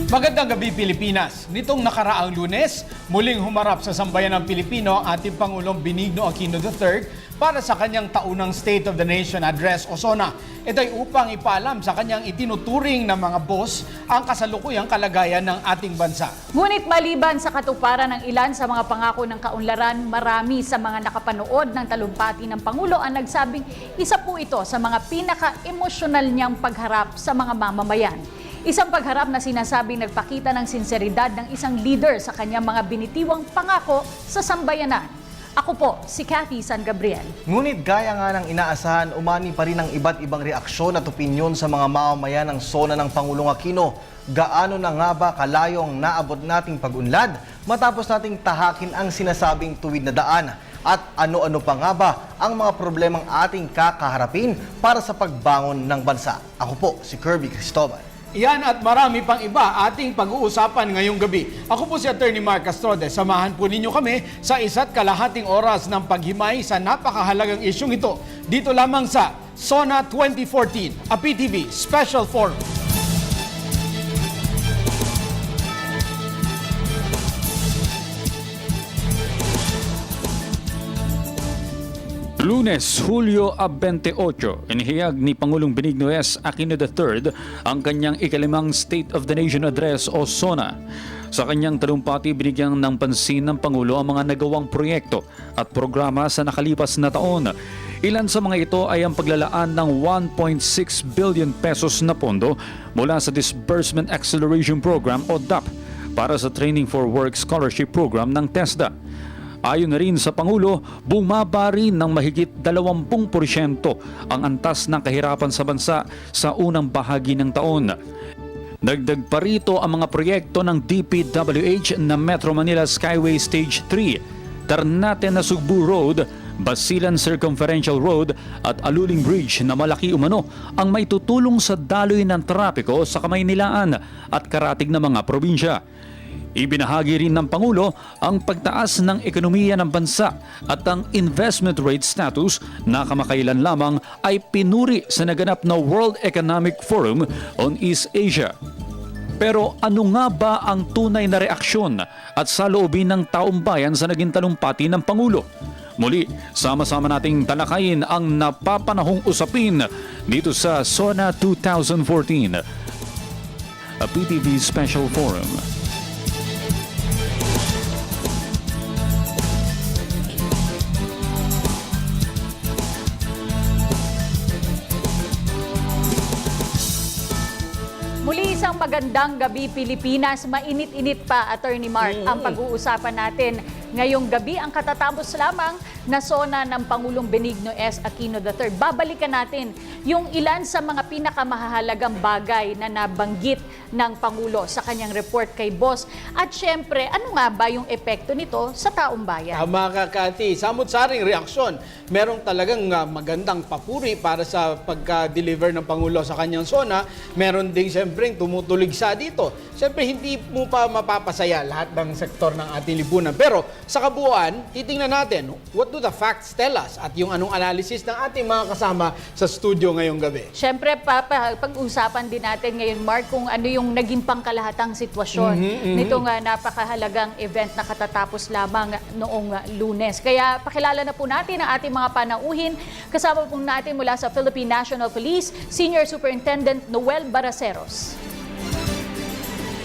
Magandang gabi Pilipinas. Nitong nakaraang Lunes, muling humarap sa sambayan ng Pilipino ang ating Pangulong Benigno Aquino III para sa kanyang taunang State of the Nation Address o SONA. Ito ay upang ipaalam sa kanyang itinuturing ng mga boss ang kasalukuyang kalagayan ng ating bansa. Ngunit maliban sa katuparan ng ilan sa mga pangako ng kaunlaran, marami sa mga nakapanood ng talumpati ng Pangulo ang nagsabing isa po ito sa mga pinaka-emosyonal niyang pagharap sa mga mamamayan. Isang pagharap na sinasabing nagpakita ng sinseridad ng isang leader sa kanyang mga binitiwang pangako sa sambayanan. Ako po, si Cathy San Gabriel. Ngunit gaya nga ng inaasahan, umani pa rin ang iba't ibang reaksyon at opinyon sa mga mamamayan ng SONA ng Pangulong Aquino. Gaano na nga ba kalayo ang naabot nating pag-unlad matapos nating tahakin ang sinasabing tuwid na daan? At ano-ano pa nga ba ang mga problemang ating kakaharapin para sa pagbangon ng bansa? Ako po, si Kirby Cristobal. Yan at marami pang iba ating pag-uusapan ngayong gabi. Ako po si Attorney Mark Castrode. Samahan po ninyo kami sa 1.5 oras ng paghimay sa napakahalagang isyong ito. Dito lamang sa SONA 2014, a PTV Special Forum. Lunes, Hulyo 28, inihayag ni Pangulong Benigno S. Aquino III ang kanyang ikalimang State of the Nation Address o SONA. Sa kanyang talumpati, binigyan ng pansin ng Pangulo ang mga nagawang proyekto at programa sa nakalipas na taon. Ilan sa mga ito ay ang paglalaan ng 1.6 billion pesos na pondo mula sa Disbursement Acceleration Program o DAP para sa Training for Work Scholarship Program ng TESDA. Ayon na rin sa Pangulo, bumaba rin ng mahigit 20% ang antas ng kahirapan sa bansa sa unang bahagi ng taon. Dagdag pa rito ang mga proyekto ng DPWH na Metro Manila Skyway Stage 3, Ternate na Sugbu Road, Basilan Circumferential Road at Aluling Bridge na malaki umano ang may tutulong sa daloy ng trapiko sa Kamaynilaan at karatig na mga probinsya. Ibinahagi rin ng Pangulo ang pagtaas ng ekonomiya ng bansa at ang investment rate status na kamakailan lamang ay pinuri sa naganap na World Economic Forum on East Asia. Pero ano nga ba ang tunay na reaksyon at saloobin ng taong bayan sa naging talumpati ng Pangulo? Muli, sama-sama nating talakayin ang napapanahong usapin dito sa SONA 2014, a PTV Special Forum. Muli isang magandang gabi Pilipinas. Mainit-init pa, Attorney Mark, ang pag-uusapan natin. Ngayong gabi ang katatapos lamang na SONA ng Pangulong Benigno S. Aquino III. Babalikan natin yung ilan sa mga pinakamahalagang bagay na nabanggit ng Pangulo sa kanyang report kay Boss. At syempre, ano nga ba yung epekto nito sa taong bayan? Tama ka, Cathy. Samot-saring reaksyon. Merong talagang magandang papuri para sa pagka-deliver ng Pangulo sa kanyang SONA. Meron ding siyempre tumutulig sa dito. Siyempre, hindi mo pa mapapasaya lahat ng sektor ng ating lipunan. Pero sa kabuuan, titingnan natin what do the facts tell us at yung anong analysis ng ating mga kasama sa studio ngayong gabi. Siyempre, pag-usapan din natin ngayon, Mark, kung ano yung naging pangkalahatang sitwasyon nitong napakahalagang event na katatapos lamang noong Lunes. Kaya pakilala na po natin ang ating mga panauhin. Kasama po natin mula sa Philippine National Police, Senior Superintendent Noel Baraceros.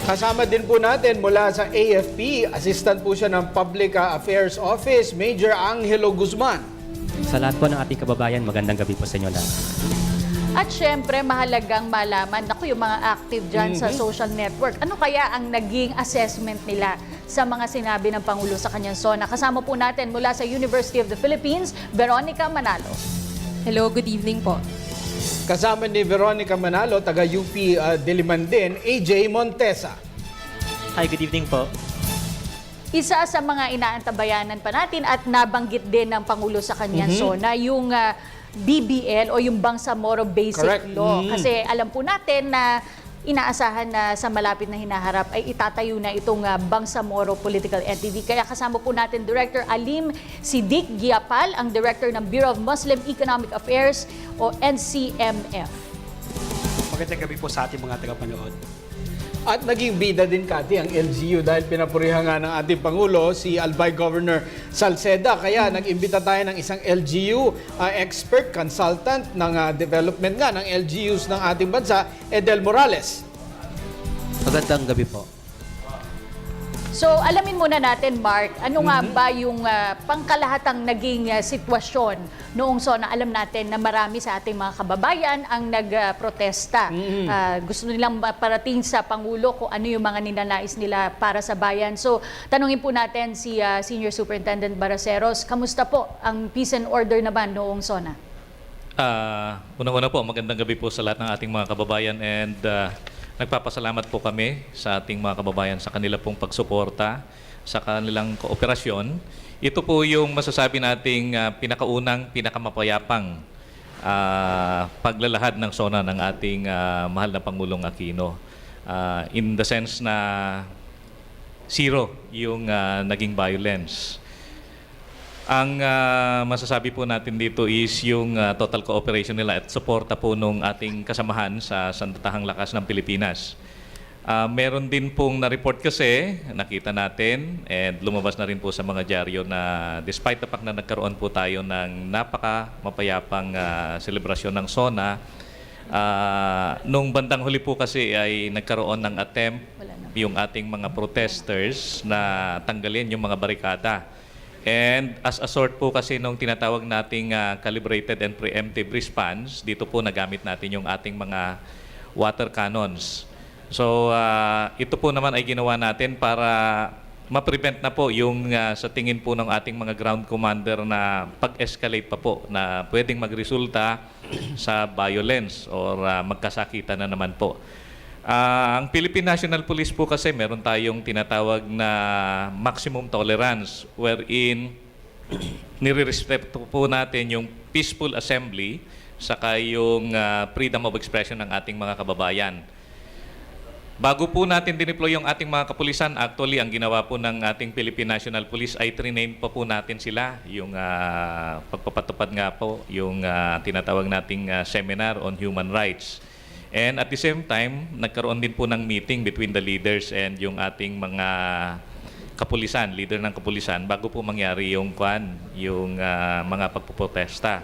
Kasama din po natin mula sa AFP, assistant po siya ng Public Affairs Office, Major Angelo Guzman. Sa lahat po ng ating kababayan, magandang gabi po sa inyo lahat. At syempre, mahalagang malaman, naku, yung mga active dyan sa social network. Ano kaya ang naging assessment nila sa mga sinabi ng Pangulo sa kanyang SONA? Kasama po natin mula sa University of the Philippines, Veronica Manalo. Hello, good evening po. Kasama ni Veronica Manalo, taga UP Diliman din, AJ Montesa. Hi, good evening po. Isa sa mga inaantabayanan pa natin at nabanggit din ng Pangulo sa kanyang SONA, yung BBL o yung Bangsamoro Basic Correct. Law. Kasi alam po natin na inaasahan na sa malapit na hinaharap ay itatayo na itong Bangsamoro Political Entity. Kaya kasama po natin Director Alim Sidik Giapal, ang Director ng Bureau of Muslim Economic Affairs o NCMF. Magandang gabi po sa ating mga tagapanood. At naging bida din, Cathy, ang LGU dahil pinapurihan nga ng ating Pangulo, si Albay Governor Salceda. Kaya nag-imbita tayo ng isang LGU expert, consultant ng development nga ng LGUs ng ating bansa, Edel Morales. Magandang gabi po. So, alamin muna natin, Mark, ano nga ba yung pangkalahatang naging sitwasyon noong SONA? Alam natin na marami sa ating mga kababayan ang nagprotesta. Gusto nilang parating sa Pangulo kung ano yung mga ninanais nila para sa bayan. So, tanungin po natin si Senior Superintendent Baraceros, kamusta po ang peace and order naman noong SONA? Unang-una po, magandang gabi po sa lahat ng ating mga kababayan and nagpapasalamat po kami sa ating mga kababayan sa kanila pong pagsuporta, sa kanilang kooperasyon. Ito po yung masasabi nating pinakaunang, pinakamapayapang paglalahad ng SONA ng ating mahal na Pangulong Aquino. In the sense na zero yung naging violence. Ang masasabi po natin dito is yung total cooperation nila at suporta po nung ating kasamahan sa Sandatahang Lakas ng Pilipinas. Meron din pong na-report kasi, nakita natin, and lumabas na rin po sa mga dyaryo na despite the fact na nagkaroon po tayo ng napaka-mapayapang selebrasyon ng SONA, nung bandang huli po kasi ay nagkaroon ng attempt yung ating mga protesters na tanggalin yung mga barikada. And as a sort po kasi nung tinatawag nating calibrated and preemptive response, dito po nagamit natin yung ating mga water cannons. So ito po naman ay ginawa natin para ma-prevent na po yung sa tingin po ng ating mga ground commander na pag-escalate pa po na pwedeng magresulta sa violence or magkasakitan na naman po. Ang Philippine National Police po kasi meron tayong tinatawag na maximum tolerance wherein nire-respect po natin yung peaceful assembly saka yung freedom of expression ng ating mga kababayan. Bago po natin dineploy yung ating mga kapulisan, actually ang ginawa po ng ating Philippine National Police ay trinain pa po natin sila yung pagpapatupad nga po yung tinatawag nating seminar on human rights. And at the same time, nagkaroon din po ng meeting between the leaders and yung ating mga kapulisan, leader ng kapulisan, bago po mangyari yung mga pagpuprotesta.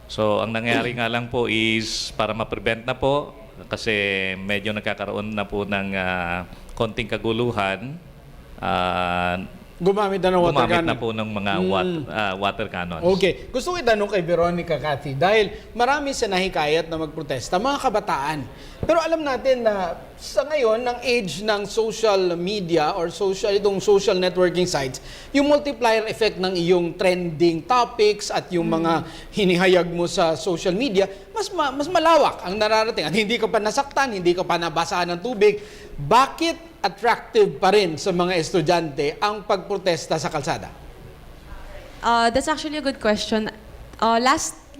So, ang nangyari nga lang po is para ma-prevent na po, kasi medyo nagkakaroon na po ng konting kaguluhan, Gumamit na ng water gumamit cannon. na po ng mga water cannons. Okay. Gusto ko itanong kay Veronica, Cathy, dahil marami sa nahikayat na magprotesta, mga kabataan. Pero alam natin na sa ngayon, ng age ng social media or itong social networking sites, yung multiplier effect ng iyong trending topics at yung mga hinihayag mo sa social media, mas malawak ang nararating. At hindi ka pa nasaktan, hindi ka pa nabasahan ng tubig. Bakit attractive pa rin sa mga estudyante ang pagprotesta sa kalsada? That's actually a good question.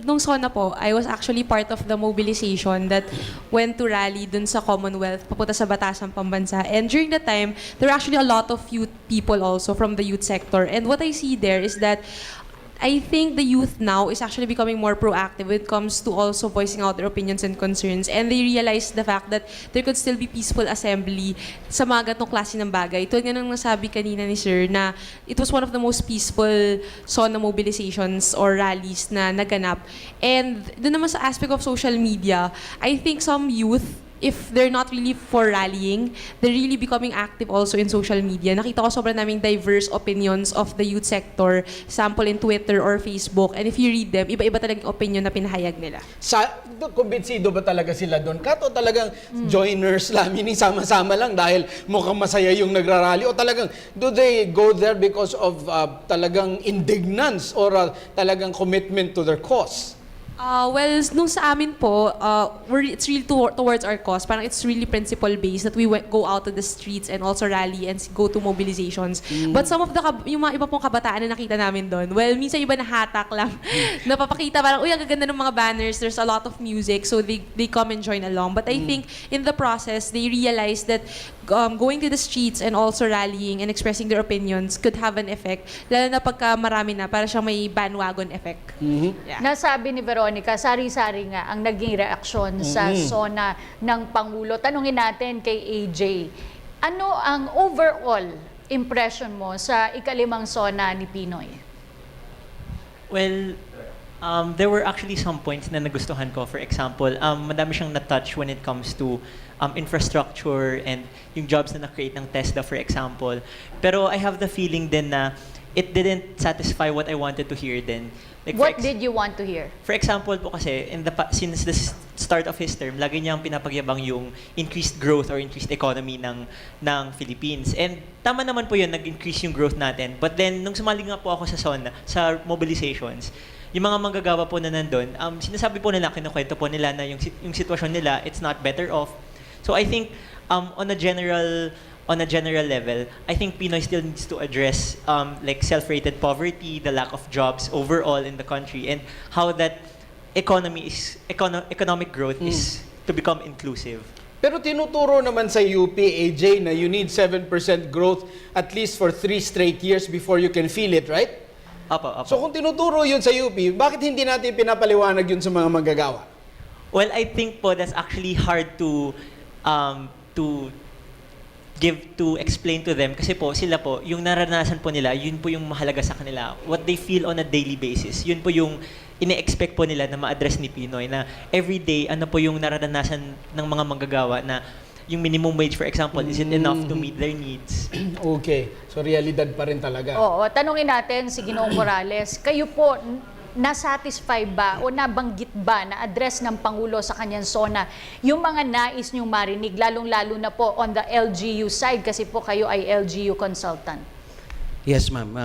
Nung SONA po, I was actually part of the mobilization that went to rally dun sa Commonwealth, papunta sa Batasang Pambansa. And during that time, there were actually a lot of youth people also from the youth sector. And what I see there is that I think the youth now is actually becoming more proactive when it comes to also voicing out their opinions and concerns. And they realize the fact that there could still be peaceful assembly sa mga ganitong klase ng bagay. Ito nga nang nasabi kanina ni Sir na it was one of the most peaceful SONA mobilizations or rallies na naganap. And doon naman sa aspect of social media, I think some youth, if they're not really for rallying, they're really becoming active also in social media. Nakita ko sobrang naming diverse opinions of the youth sector, sample in Twitter or Facebook. And if you read them, iba-iba talagang opinion na pinahayag nila. Kumbinsido ba talaga sila doon? Kato talagang joiners lang, sama-sama lang dahil mukhang masaya yung nagrarally? O talagang, do they go there because of talagang indignance or talagang commitment to their cause? Well, nung sa amin po, it's really towards our cause. Parang it's really principle-based that we go out to the streets and also rally and go to mobilizations. But some of yung mga iba pong kabataan na nakita namin doon, well, minsan iba nahatak lang. Napapakita parang, uy, ang gaganda ng mga banners, there's a lot of music, so they come and join along. But I think in the process, they realized that going to the streets and also rallying and expressing their opinions could have an effect. Lalo na pagka marami na, para siyang may bandwagon effect. Yeah. Nasabi ni Veronica Veronica, sari-sari nga ang naging reaksyon sa SONA ng Pangulo. Tanungin natin kay AJ, ano ang overall impression mo sa ikalimang SONA ni Pinoy? Well, there were actually some points na nagustuhan ko. For example, madami siyang na-touch when it comes to infrastructure and yung jobs na na-create ng TESDA, for example. Pero I have the feeling din na it didn't satisfy what I wanted to hear then. Like What did you want to hear? For example po kasi, since the start of his term, lagi niyang pinapagyabang yung increased growth or increased economy ng Philippines. And tama naman po yun, nag-increase yung growth natin. But then, nung sumali nga po ako sa SONA, sa mobilizations, yung mga manggagawa po na nandun, sinasabi po nila, kinukwento po nila na yung sitwasyon nila, it's not better off. So I think, on a general level, I think Pinoy still needs to address like self-rated poverty, the lack of jobs overall in the country, and how that economic growth is to become inclusive. Pero tinuturo naman sa UP, AJ, na you need 7% growth at least for 3 straight years before you can feel it, right? Apo. So kung tinuturo yun sa UP, bakit hindi natin pinapaliwanag yun sa mga manggagawa? Well, I think po that's actually hard to explain to them kasi po sila po yung naranasan po nila, yun po yung mahalaga sa kanila, what they feel on a daily basis, yun po yung ine-expect po nila na ma-address ni Pinoy, na everyday ano po yung naranasan ng mga manggagawa, na yung minimum wage, for example, is it enough to meet their needs? Okay, so realidad pa rin talaga. Oo, tanungin natin si Ginoong Morales, kayo po, nasatisfy ba o nabanggit ba na address ng Pangulo sa kanyang SONA yung mga nais niyong marinig, lalong-lalo na po on the LGU side kasi po kayo ay LGU consultant? Yes, ma'am.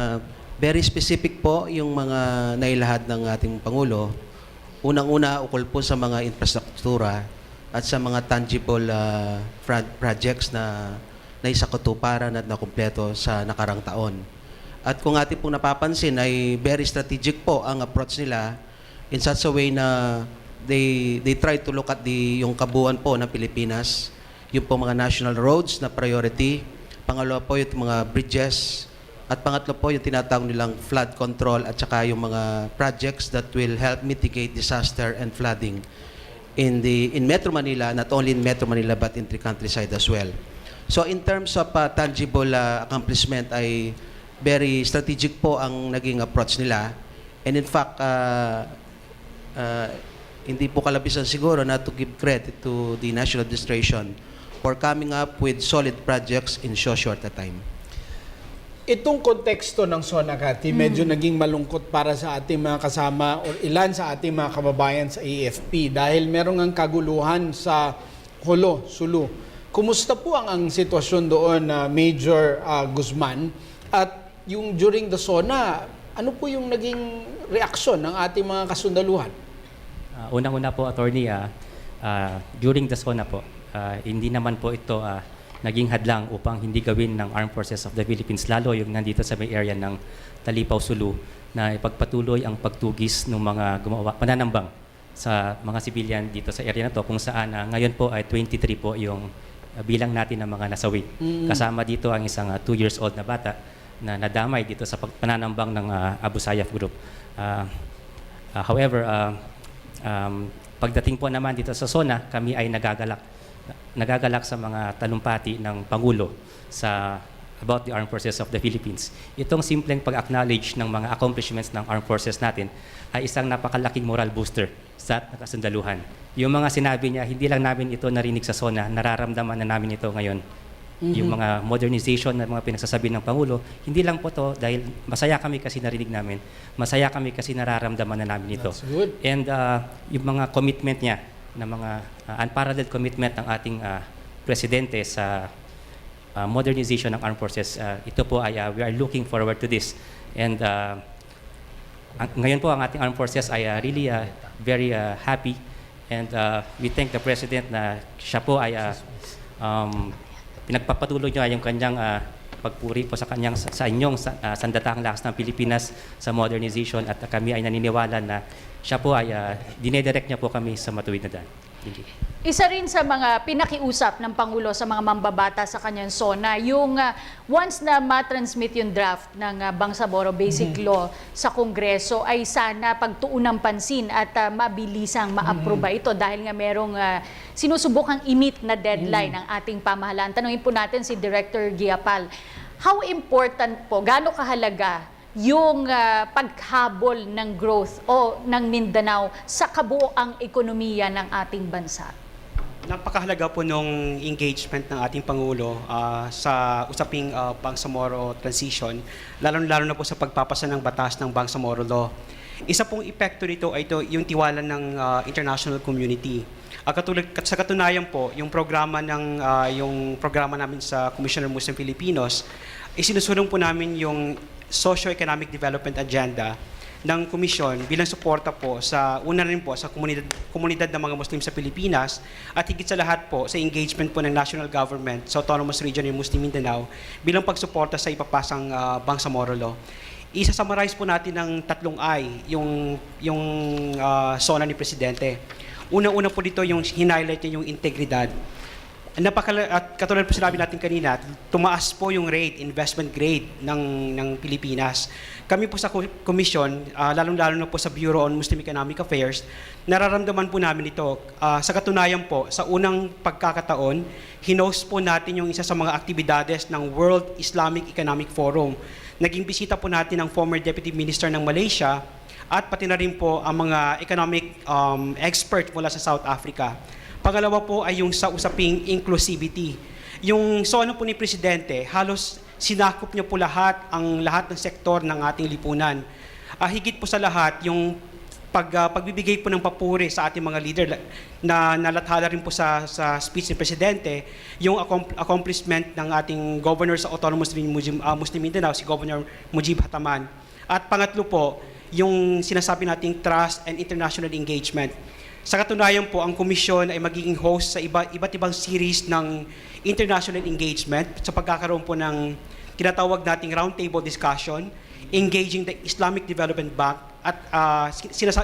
Very specific po yung mga nailahad ng ating Pangulo. Unang-una, ukol po sa mga infrastruktura at sa mga tangible projects na naisakatuparan at nakumpleto sa nakarang taon. At kung ating pong napapansin ay very strategic po ang approach nila in such a way na they try to look at yung kabuuan po ng Pilipinas, yung po mga national roads na priority, pangalawa po yung mga bridges, at pangatlo po yung tinatawag nilang flood control at saka yung mga projects that will help mitigate disaster and flooding in Metro Manila, not only in Metro Manila but in the countryside as well. So in terms of tangible accomplishment ay very strategic po ang naging approach nila. And in fact, hindi po kalabisan siguro na to give credit to the National Administration for coming up with solid projects in so short a time. Itong konteksto ng SONA, Cathy, medyo naging malungkot para sa ating mga kasama o ilan sa ating mga kababayan sa AFP dahil merong ang kaguluhan sa Holo, Sulu. Kumusta po ang sitwasyon doon, Major Guzman? At yung during the SONA, ano po yung naging reaksyon ng ating mga kasundaluhan? Unang-una po, attorney, during the SONA po, hindi naman po ito naging hadlang upang hindi gawin ng Armed Forces of the Philippines, lalo yung nandito sa may area ng Talipao, Sulu, na ipagpatuloy ang pagtugis ng mga pananambang sa mga civilian dito sa area na to, kung saan ngayon po ay 23 po yung bilang natin ng mga nasawi. Kasama dito ang isang 2 years old na bata na nadamay dito sa pananambang ng Abu Sayyaf Group. However, pagdating po naman dito sa SONA, kami ay nagagalak sa mga talumpati ng Pangulo about the Armed Forces of the Philippines. Itong simpleng pag-acknowledge ng mga accomplishments ng Armed Forces natin ay isang napakalaking moral booster sa kasundaluhan. Yung mga sinabi niya, hindi lang namin ito narinig sa SONA, nararamdaman na namin ito ngayon. Yung mga modernization na mga pinagsasabi ng Pangulo, hindi lang po to dahil masaya kami kasi narinig namin, masaya kami kasi nararamdaman na namin ito. And yung mga commitment niya, na mga unparalleled commitment ng ating presidente sa modernization ng armed forces, ito po ay we are looking forward to this. And ngayon po ang ating armed forces ay really very happy, and we thank the President na siya po ay pinagpapatuloy niya yung kanyang pagpuri po sa inyong sandatahang lakas ng Pilipinas sa modernization, at kami ay naniniwala na siya po ay dinedirect niya po kami sa matuwid na daan. Thank you. Isa rin sa mga pinakiusap ng Pangulo sa mga mambabata sa kanyang SONA, yung once na matransmit yung draft ng Bangsamoro Basic Law sa Kongreso ay sana pagtuunang pansin at mabilisang maaproba ito dahil nga merong sinusubukang imit na deadline ng ating pamahalaan. Tanungin po natin si Director Giapal. How important po, gaano kahalaga yung paghabol ng growth o ng Mindanao sa kabuoang ekonomiya ng ating bansa? Napakahalaga po nung engagement ng ating Pangulo sa usaping Bangsamoro transition, lalo na po sa pagpapasa ng batas ng Bangsamoro Law. Isa pong epekto nito ay ito, yung tiwala ng international community. Sa katunayan po, yung programa namin sa Commissioner Muslim Filipinos, isinusulong po namin yung socio-economic development agenda ng komisyon bilang suporta po sa komunidad ng mga Muslim sa Pilipinas at higit sa lahat po sa engagement po ng national government sa Autonomous Region ng Muslim Mindanao bilang pagsuporta sa ipapasang Bangsamoro Law. Isa-summarize po natin ng 3 I yung SONA ni Presidente. Una-una po dito yung highlight niya yung integridad. At katulad po sinabi natin kanina, tumaas po yung investment grade ng Pilipinas. Kami po sa komisyon, lalong-lalo na po sa Bureau on Muslim Economic Affairs, nararamdaman po namin ito. Sa katunayan po, sa unang pagkakataon, hinost po natin yung isa sa mga aktibidades ng World Islamic Economic Forum. Naging bisita po natin ang former Deputy Minister ng Malaysia at pati na rin po ang mga economic expert mula sa South Africa. Pangalawa po ay yung sa usaping inclusivity. Yung SONA po ni Presidente, halos sinakop niya po lahat ng sektor ng ating lipunan. Higit po sa lahat, yung pagbibigay po ng papuri sa ating mga leader na nalathala rin po sa speech ni Presidente, yung accomplishment ng ating governor sa Autonomous Muslim Mindanao, si Governor Mujib Hataman. At pangatlo po, yung sinasabi nating trust and international engagement. Sa katunayan po, ang komisyon ay magiging host sa iba't ibang series ng international engagement sa pagkakaroon po ng tinatawag nating roundtable discussion, engaging the Islamic Development Bank, at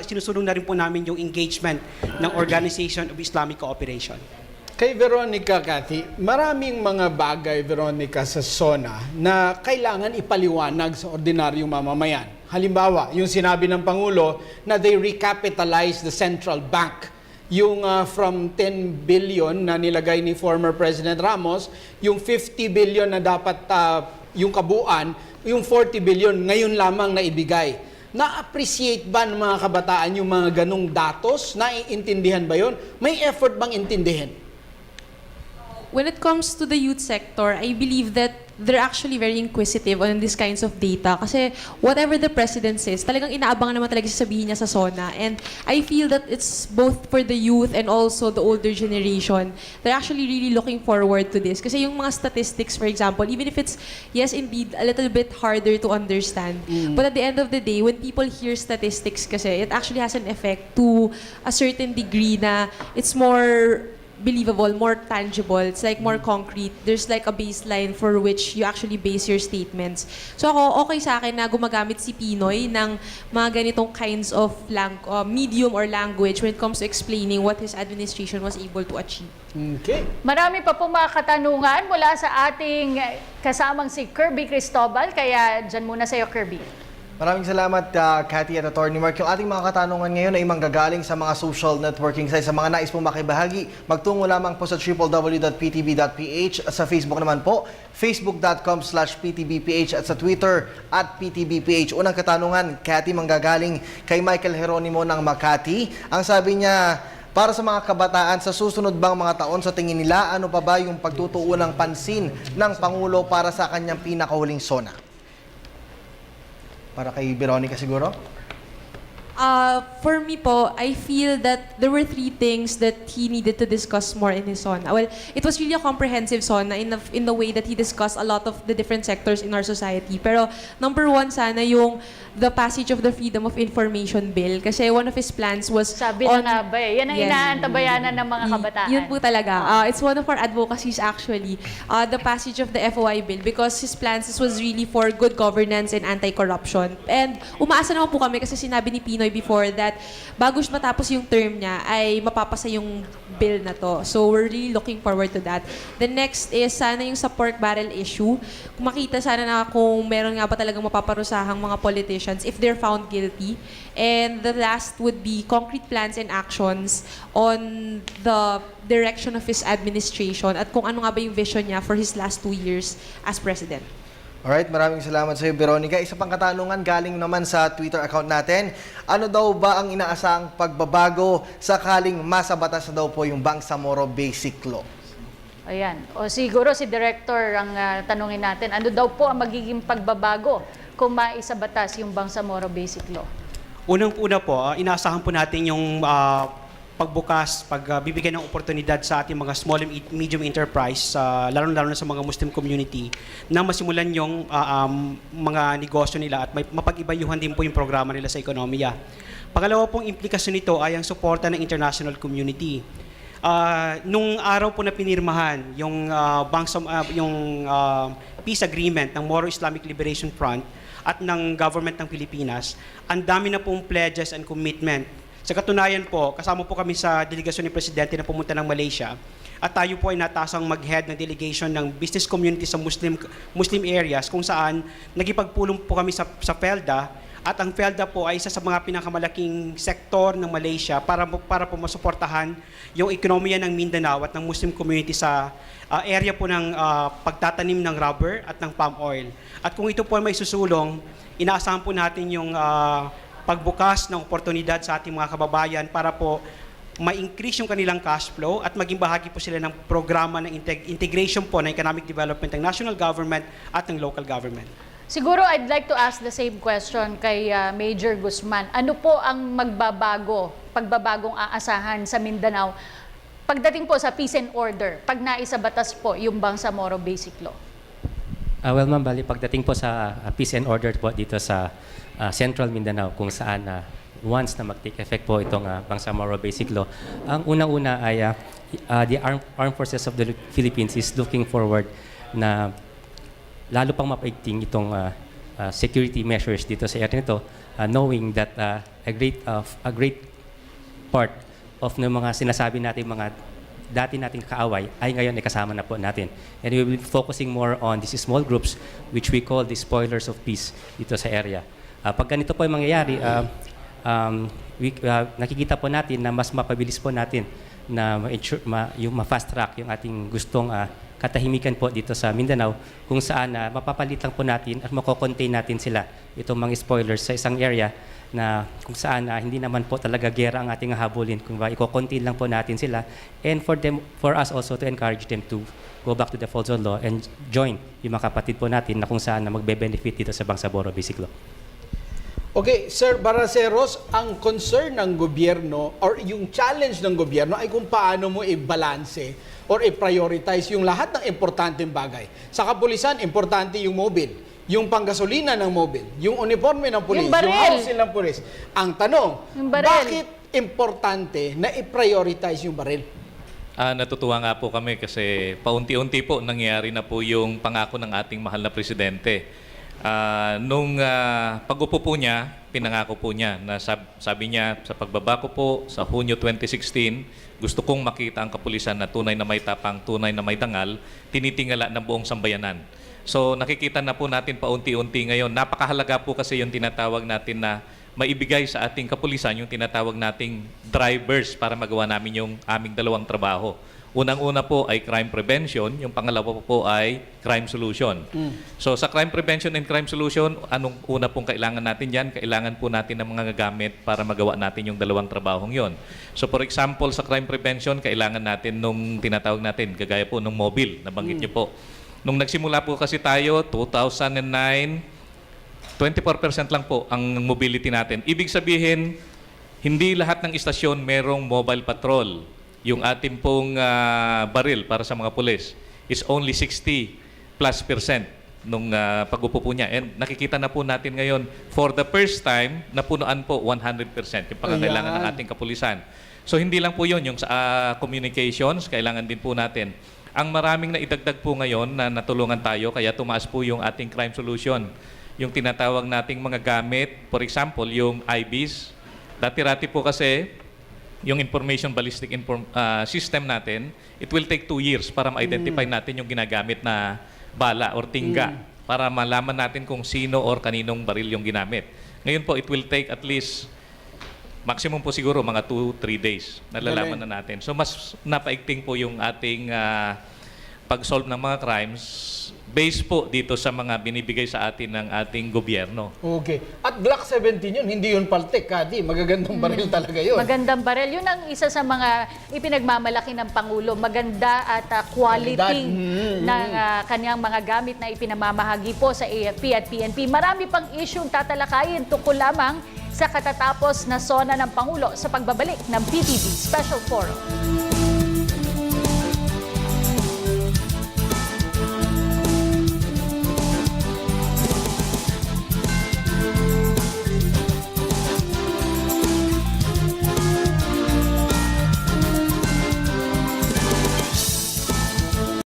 sinusulong na rin po namin yung engagement ng Organization of Islamic Cooperation. Kay Veronica, Cathy, maraming mga bagay, Veronica, sa SONA na kailangan ipaliwanag sa ordinaryong mamamayan. Halimbawa, yung sinabi ng Pangulo na they recapitalize the central bank. Yung from 10 billion na nilagay ni former President Ramos, yung 50 billion na dapat yung kabuuan, yung 40 billion ngayon lamang na ibigay. Na-appreciate ba ng mga kabataan yung mga ganong datos? Naiintindihan ba yun? May effort bang intindihin? When it comes to the youth sector, I believe that they're actually very inquisitive on these kinds of data kasi whatever the president says, talagang inaabangan naman talaga sasabihin niya sa SONA. And I feel that it's both for the youth and also the older generation. They're actually really looking forward to this. Kasi yung mga statistics, for example, even if it's, yes, indeed, a little bit harder to understand. But at the end of the day, when people hear statistics kasi, it actually has an effect to a certain degree na it's more believable, more tangible, it's like more concrete. There's like a baseline for which you actually base your statements. So ako, okay sa akin na gumagamit si Pinoy ng mga ganitong kinds of medium or language when it comes to explaining what his administration was able to achieve. Okay. Marami pa pong mga katanungan mula sa ating kasamang si Kirby Cristobal, kaya dyan muna sa'yo, Kirby. Maraming salamat, Cathy at Atty. Mark. Yung ating mga katanungan ngayon ay manggagaling sa mga social networking sites. Sa mga nais pong makibahagi, magtungo lamang po sa www.ptv.ph. Sa Facebook naman po, facebook.com/ptvph at sa Twitter @ptvph. Unang katanungan, Cathy, manggagaling kay Michael Jeronimo ng Makati. Ang sabi niya, para sa mga kabataan, sa susunod bang mga taon, sa tingin nila, ano pa ba yung pagtutuon ng pansin ng Pangulo para sa kanyang pinakahuling SONA? Para kay Veronica siguro? For me po, I feel that there were 3 things that he needed to discuss more in his SONA. Well, it was really a comprehensive SONA in the way that he discussed a lot of the different sectors in our society. Pero number 1 sana yung the passage of the Freedom of Information Bill. Kasi one of his plans was Sabi na nga ba eh, yan ang inaantabayanan ng mga kabataan. Yun po talaga. It's one of our advocacies actually, the passage of the FOI bill, because his plans, this was really for good governance and anti-corruption. And umaasa naman po kami kasi sinabi ni Pino Noy before that bago matapos yung term niya ay mapapasa yung bill na to. So we're really looking forward to that. The next is sana yung sa pork barrel issue. Kung makita sana na kung meron nga ba talagang mapaparusahang mga politicians if they're found guilty. And the last would be concrete plans and actions on the direction of his administration at kung ano nga ba yung vision niya for his last 2 years as president. Alright, maraming salamat sa iyo, Veronica. Isa pang katanungan galing naman sa Twitter account natin. Ano daw ba ang inaasahang pagbabago sakaling masa batas na daw po yung Bangsamoro Basic Law? Ayan. O siguro si Director ang tanungin natin, ano daw po ang magiging pagbabago kung maisabatas yung Bangsamoro Basic Law? Unang-una po, inaasahan po natin yung pagbukas, pagbibigay ng oportunidad sa ating mga small and medium enterprise, lalo-lalo na sa mga Muslim community, na masimulan yung mga negosyo nila at mapag-ibayuhan din po yung programa nila sa ekonomiya. Pangalawa pong implikasyon nito ay ang suporta ng international community. Nung araw po na pinirmahan yung peace agreement ng Moro Islamic Liberation Front at ng government ng Pilipinas, ang dami na pong pledges and commitment. Sa katunayan po, kasama po kami sa delegasyon ni Presidente na pumunta ng Malaysia at tayo po ay natasang mag-head ng delegation ng business community sa Muslim areas kung saan nagipagpulong po kami sa FELDA at ang FELDA po ay isa sa mga pinakamalaking sektor ng Malaysia para po masuportahan yung ekonomiya ng Mindanao at ng Muslim community sa area po ng pagtatanim ng rubber at ng palm oil. At kung ito po ay may susulong, inaasahan po natin yung pagbukas ng oportunidad sa ating mga kababayan para po ma-increase yung kanilang cash flow at maging bahagi po sila ng programa ng integration po ng economic development ng national government at ng local government. Siguro I'd like to ask the same question kay Major Guzman. Ano po ang pagbabagong aasahan sa Mindanao pagdating po sa peace and order, pag naisabatas po yung Bangsamoro Basic Law? Well, ma'am, bali, pagdating po sa peace and order po dito sa Central Mindanao, kung saan once na mag-take effect po itong Bangsamoro Basic Law, ang unang-una ay the Armed Forces of the Philippines is looking forward na lalo pang mapaigting itong security measures dito sa area nito, knowing that a great part of ng mga sinasabi natin mga dati nating kaaway ay ngayon ay kasama na po natin. And we will be focusing more on these small groups which we call the spoilers of peace dito sa area. Pag ganito po yung mangyayari, nakikita po natin na mas mapabilis po natin na yung ma-fast track yung ating gustong katahimikan po dito sa Mindanao, kung saan mapapalitan po natin at mako-contain natin sila, itong mga spoilers sa isang area na kung saan hindi naman po talaga gera ang ating habulin, kung ba i-contain lang po natin sila, and for us also to encourage them to go back to the folds of law and join yung mga kapatid po natin na kung saan na magbe-benefit dito sa Bangsamoro Basic Law. Okay, Sir Baraceros, ang concern ng gobyerno or yung challenge ng gobyerno ay kung paano mo i-balance or i-prioritize yung lahat ng importanteng bagay. Sa kapulisan, importante yung mobile, yung panggasolina ng mobile, yung uniforme ng pulis, yung housing ng pulis. Ang tanong, bakit importante na i-prioritize yung baril? Natutuwa nga po kami kasi paunti-unti po nangyayari na po yung pangako ng ating mahal na presidente. Nung pag-upo po niya, pinangako po niya na sabi niya sa pagbaba ko po sa Hunyo 2016, gusto kong makita ang kapulisan na tunay na may tapang, tunay na may dangal, tinitingala ng buong sambayanan. So nakikita na po natin paunti-unti ngayon. Napakahalaga po kasi yung tinatawag natin na maibigay sa ating kapulisan, yung tinatawag nating drivers para magawa namin yung aming dalawang trabaho. Unang-una po ay crime prevention, yung pangalawa po ay crime solution. So sa crime prevention and crime solution, anong una pong kailangan natin dyan? Kailangan po natin ng mga gamit para magawa natin yung dalawang trabahong yon. So for example, sa crime prevention, kailangan natin nung tinatawag natin, kagaya po nung mobile, nabanggit niyo po. Nung nagsimula po kasi tayo, 2009, 24% lang po ang mobility natin. Ibig sabihin, hindi lahat ng istasyon merong mobile patrol. Yung ating pong baril para sa mga pulis is only 60+% nung pag-upo po niya. And nakikita na po natin ngayon, for the first time, napunuan po 100% yung pangangailangan ng ating kapulisan. So hindi lang po yun, yung sa communications, kailangan din po natin. Ang maraming na idagdag po ngayon na natulungan tayo, kaya tumaas po yung ating crime solution. Yung tinatawag nating mga gamit, for example, yung IBs, Dati-rati po kasi, yung information ballistic system natin, it will take 2 years para ma-identify natin yung ginagamit na bala or tingga para malaman natin kung sino or kaninong baril yung ginamit. Ngayon po, it will take at least maximum po siguro mga 2-3 days. Nalalaman na natin. So mas napaigting po yung ating pag-solve ng mga crimes based po dito sa mga binibigay sa atin ng ating gobyerno. Okay. At Glock 17 yun, hindi yun paltek, Kati. Magagandang baril talaga yun. Magandang barel. Yun ang isa sa mga ipinagmamalaki ng Pangulo. Maganda at quality ng kanyang mga gamit na ipinamamahagi po sa AFP at PNP. Marami pang isyong tatalakayin tungkol lamang sa katatapos na SONA ng Pangulo sa pagbabalik ng PTV Special Forum.